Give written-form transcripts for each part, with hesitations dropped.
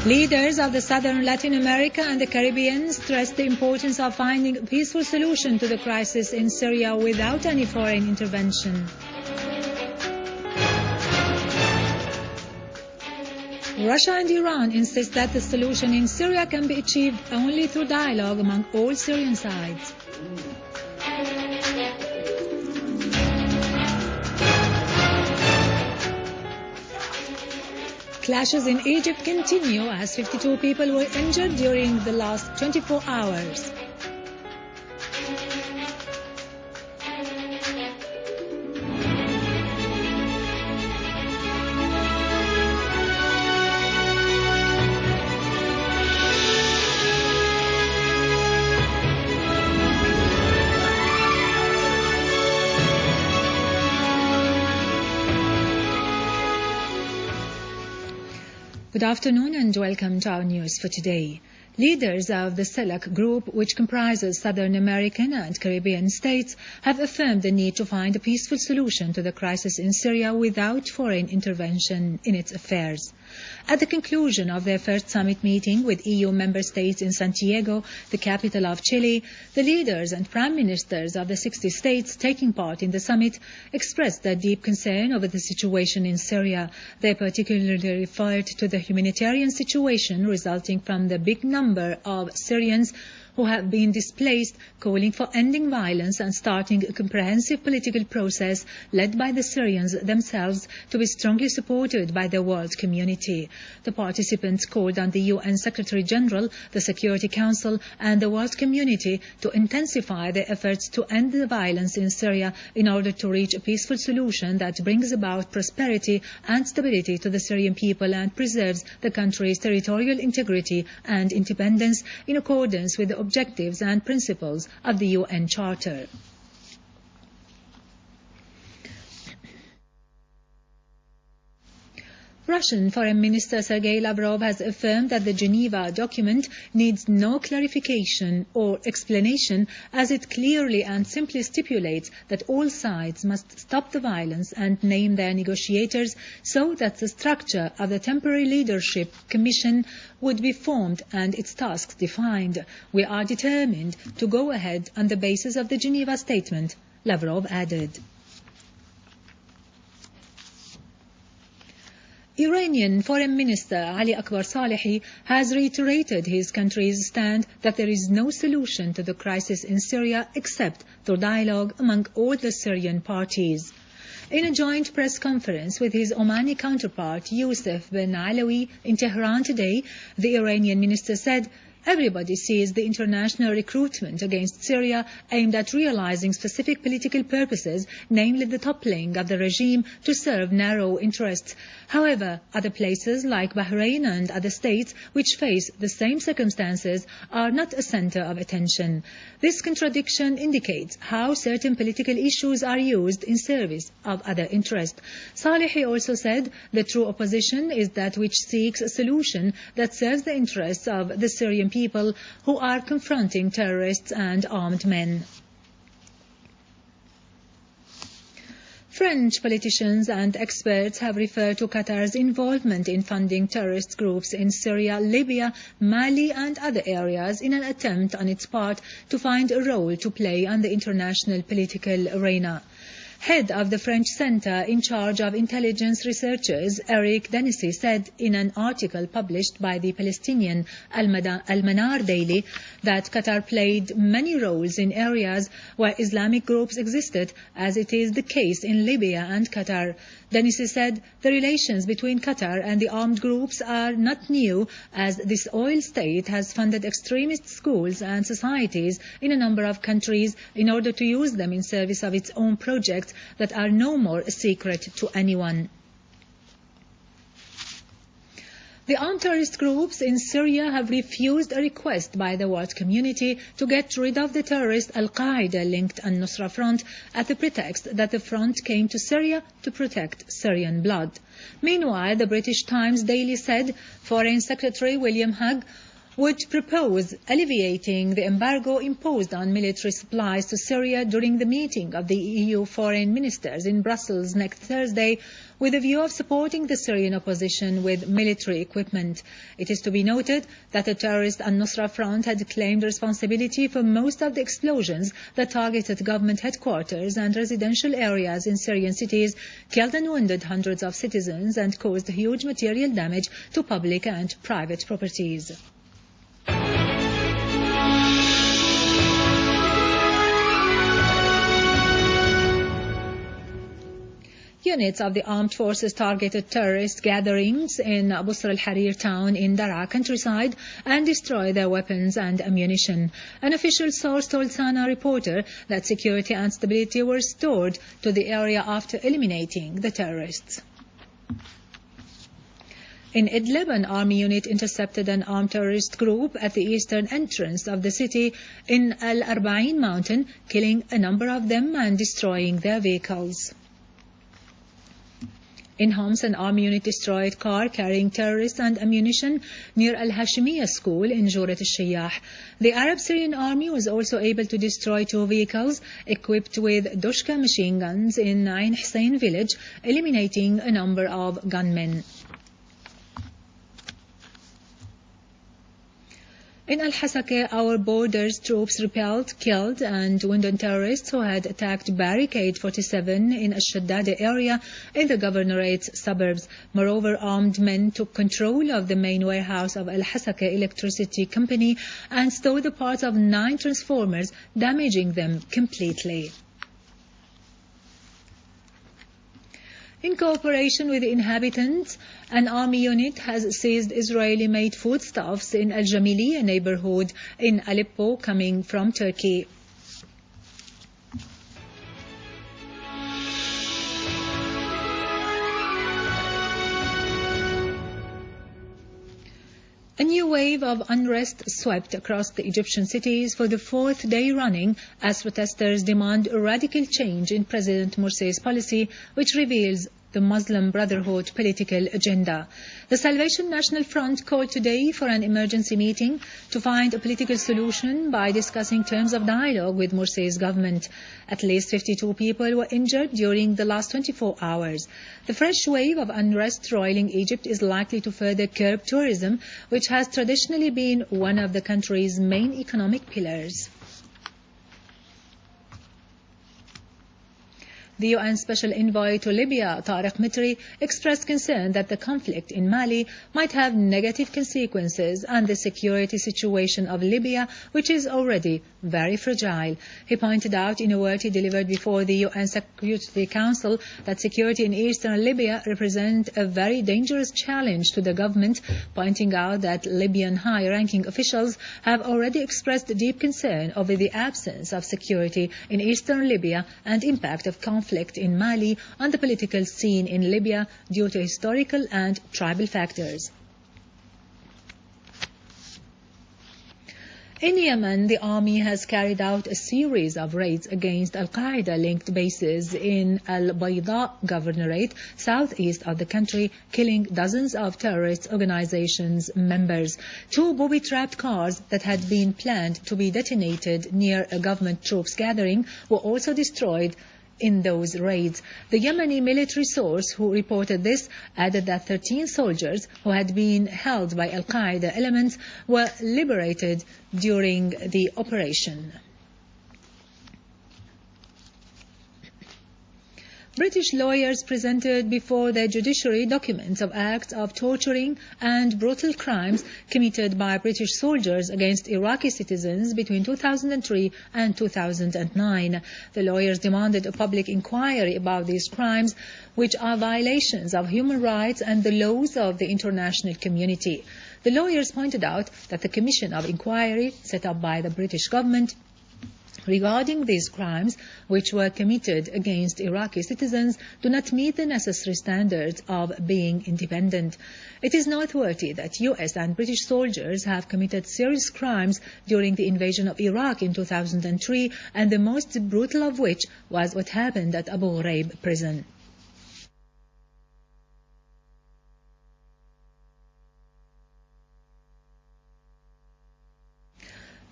Leaders of the southern Latin America and the Caribbean stressed the importance of finding a peaceful solution to the crisis in Syria without any foreign intervention. Russia and Iran insist that the solution in Syria can be achieved only through dialogue among all Syrian sides. Clashes in Egypt continue as 52 people were injured during the last 24 hours. Good afternoon and welcome to our news for today. Leaders of the CELAC group, which comprises Southern American and Caribbean states, have affirmed the need to find a peaceful solution to the crisis in Syria without foreign intervention in its affairs. At the conclusion of their first summit meeting with EU member states in Santiago, the capital of Chile, the leaders and prime ministers of the 60 states taking part in the summit expressed their deep concern over the situation in Syria. They particularly referred to the humanitarian situation resulting from the big number of Syrians who have been displaced, calling for ending violence and starting a comprehensive political process led by the Syrians themselves to be strongly supported by the world community. The participants called on the UN Secretary General, the Security Council and the world community to intensify their efforts to end the violence in Syria in order to reach a peaceful solution that brings about prosperity and stability to the Syrian people and preserves the country's territorial integrity and independence in accordance with the objectives and principles of the UN Charter. Russian Foreign Minister Sergei Lavrov has affirmed that the Geneva document needs no clarification or explanation, as it clearly and simply stipulates that all sides must stop the violence and name their negotiators so that the structure of the Temporary Leadership Commission would be formed and its tasks defined. We are determined to go ahead on the basis of the Geneva Statement, Lavrov added. Iranian Foreign Minister Ali Akbar Salehi has reiterated his country's stand that there is no solution to the crisis in Syria except through dialogue among all the Syrian parties. In a joint press conference with his Omani counterpart Youssef bin Alawi in Tehran today, the Iranian minister said, "Everybody sees the international recruitment against Syria aimed at realizing specific political purposes, namely the toppling of the regime to serve narrow interests. However, other places like Bahrain and other states which face the same circumstances are not a center of attention. This contradiction indicates how certain political issues are used in service of other interests." Salehi also said, "The true opposition is that which seeks a solution that serves the interests of the Syrian people who are confronting terrorists and armed men." French politicians and experts have referred to Qatar's involvement in funding terrorist groups in Syria, Libya, Mali and other areas in an attempt on its part to find a role to play on the international political arena. Head of the French Center in charge of intelligence researchers, Eric Denisi, said in an article published by the Palestinian Al-Manar Daily that Qatar played many roles in areas where Islamic groups existed, as it is the case in Libya and Qatar. Denisi said the relations between Qatar and the armed groups are not new, as this oil state has funded extremist schools and societies in a number of countries in order to use them in service of its own projects that are no more a secret to anyone. The armed terrorist groups in Syria have refused a request by the world community to get rid of the terrorist Al-Qaeda-linked Al-Nusra Front at the pretext that the front came to Syria to protect Syrian blood. Meanwhile, the British Times Daily said Foreign Secretary William Hague would propose alleviating the embargo imposed on military supplies to Syria during the meeting of the EU foreign ministers in Brussels next Thursday, with a view of supporting the Syrian opposition with military equipment. It is to be noted that the terrorist Al-Nusra Front had claimed responsibility for most of the explosions that targeted government headquarters and residential areas in Syrian cities, killed and wounded hundreds of citizens, and caused huge material damage to public and private properties. Units of the armed forces targeted terrorist gatherings in Busr al-Harir town in Daraa countryside and destroyed their weapons and ammunition. An official source told Sana reporter that security and stability were restored to the area after eliminating the terrorists. In Idlib, an army unit intercepted an armed terrorist group at the eastern entrance of the city in Al-Arba'in mountain, killing a number of them and destroying their vehicles. In Homs, an army unit destroyed a car carrying terrorists and ammunition near Al-Hashimiyya school in Jurat al-Shayyah. The Arab Syrian army was also able to destroy 2 vehicles equipped with Doshka machine guns in Ain Hussein village, eliminating a number of gunmen. In Al-Hasaka, our borders troops repelled, killed and wounded terrorists who had attacked Barricade 47 in Ash-Shaddada area in the governorate's suburbs. Moreover, armed men took control of the main warehouse of Al-Hasaka Electricity Company and stole the parts of 9 transformers, damaging them completely. In cooperation with the inhabitants, an army unit has seized Israeli-made foodstuffs in Al-Jamiliya neighborhood in Aleppo coming from Turkey. A new wave of unrest swept across the Egyptian cities for the 4th day running as protesters demand a radical change in President Morsi's policy, which reveals the Muslim Brotherhood political agenda. The Salvation National Front called today for an emergency meeting to find a political solution by discussing terms of dialogue with Morsi's government. At least 52 people were injured during the last 24 hours. The fresh wave of unrest roiling Egypt is likely to further curb tourism, which has traditionally been one of the country's main economic pillars. The UN Special Envoy to Libya, Tariq Mitri, expressed concern that the conflict in Mali might have negative consequences on the security situation of Libya, which is already very fragile. He pointed out in a word he delivered before the UN Security Council that security in eastern Libya represents a very dangerous challenge to the government, pointing out that Libyan high-ranking officials have already expressed deep concern over the absence of security in eastern Libya and impact of conflict in Mali on the political scene in Libya due to historical and tribal factors. In Yemen, the army has carried out a series of raids against Al-Qaeda-linked bases in Al-Bayda Governorate, southeast of the country, killing dozens of terrorist organizations' members. 2 booby-trapped cars that had been planned to be detonated near a government troops gathering were also destroyed in those raids. The Yemeni military source who reported this added that 13 soldiers who had been held by Al-Qaeda elements were liberated during the operation. British lawyers presented before the judiciary documents of acts of torturing and brutal crimes committed by British soldiers against Iraqi citizens between 2003 and 2009. The lawyers demanded a public inquiry about these crimes, which are violations of human rights and the laws of the international community. The lawyers pointed out that the Commission of Inquiry set up by the British government regarding these crimes, which were committed against Iraqi citizens, do not meet the necessary standards of being independent. It is noteworthy that US and British soldiers have committed serious crimes during the invasion of Iraq in 2003, and the most brutal of which was what happened at Abu Ghraib prison.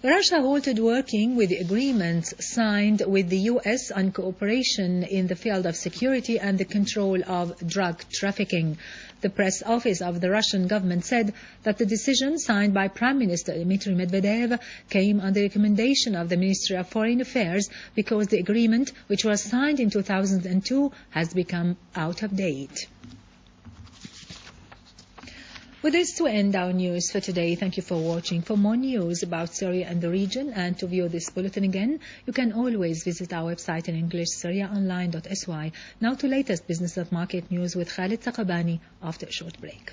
Russia halted working with the agreements signed with the US on cooperation in the field of security and the control of drug trafficking. The press office of the Russian government said that the decision signed by Prime Minister Dmitry Medvedev came on the recommendation of the Ministry of Foreign Affairs because the agreement, which was signed in 2002, has become out of date. With this, to end our news for today. Thank you for watching. For more news about Syria and the region and to view this bulletin again, you can always visit our website in English, syriaonline.sy. Now to latest business and market news with Khalid Taqabani after a short break.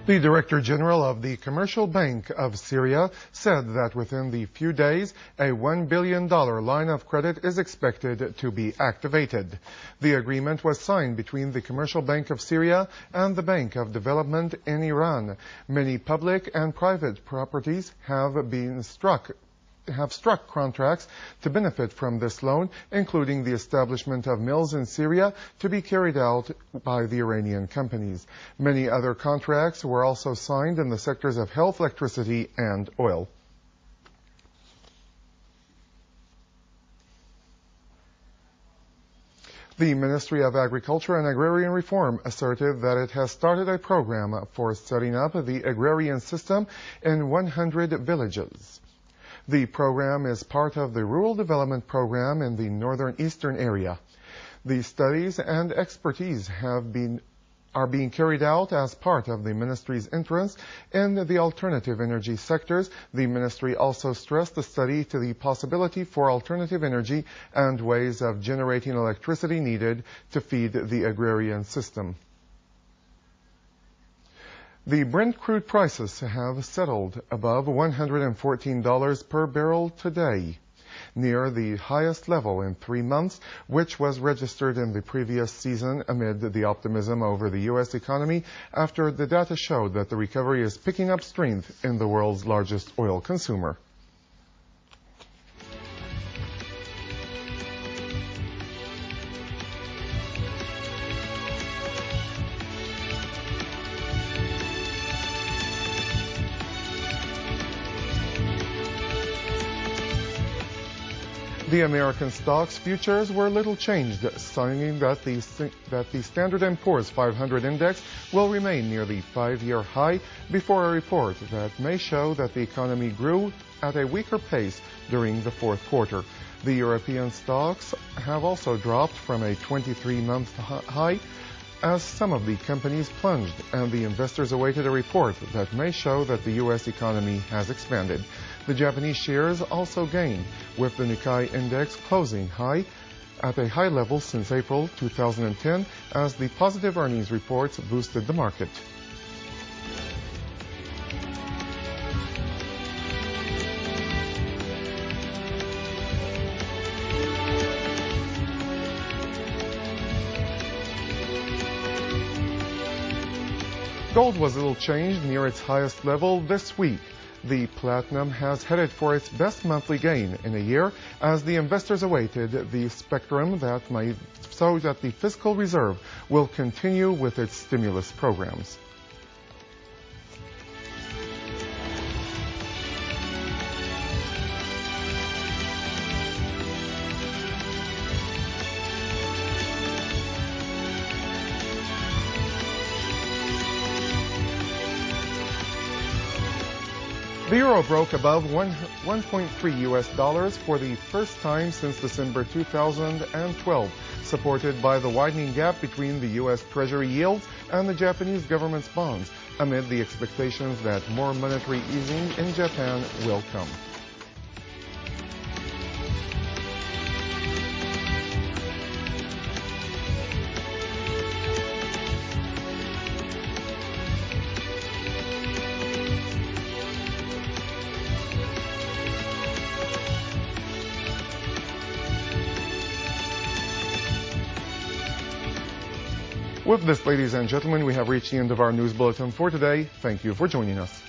The Director General of the Commercial Bank of Syria said that within the few days, a $1 billion line of credit is expected to be activated. The agreement was signed between the Commercial Bank of Syria and the Bank of Development in Iran. Many public and private properties have struck contracts to benefit from this loan, including the establishment of mills in Syria to be carried out by the Iranian companies. Many other contracts were also signed in the sectors of health, electricity, and oil. The Ministry of Agriculture and Agrarian Reform asserted that it has started a program for setting up the agrarian system in 100 villages. The program is part of the Rural Development Program in the northern eastern area. The studies and expertise are being carried out as part of the ministry's interest in the alternative energy sectors. The ministry also stressed the study to the possibility for alternative energy and ways of generating electricity needed to feed the agrarian system. The Brent crude prices have settled above $114 per barrel today, near the highest level in 3 months, which was registered in the previous season amid the optimism over the U.S. economy after the data showed that the recovery is picking up strength in the world's largest oil consumer. The American stocks futures were little changed, signing that the Standard & Poor's 500 index will remain near the 5-year high before a report that may show that the economy grew at a weaker pace during the fourth quarter. The European stocks have also dropped from a 23-month high as some of the companies plunged, and the investors awaited a report that may show that the U.S. economy has expanded. The Japanese shares also gained, with the Nikkei index closing high at a high level since April 2010 as the positive earnings reports boosted the market. Gold was little changed near its highest level this week. The platinum has headed for its best monthly gain in a year as the investors awaited the spectrum that might show that the Fiscal Reserve will continue with its stimulus programs. The euro broke above 1.3 US dollars for the first time since December 2012, supported by the widening gap between the US Treasury yields and the Japanese government's bonds, amid the expectations that more monetary easing in Japan will come. With this, ladies and gentlemen, we have reached the end of our news bulletin for today. Thank you for joining us.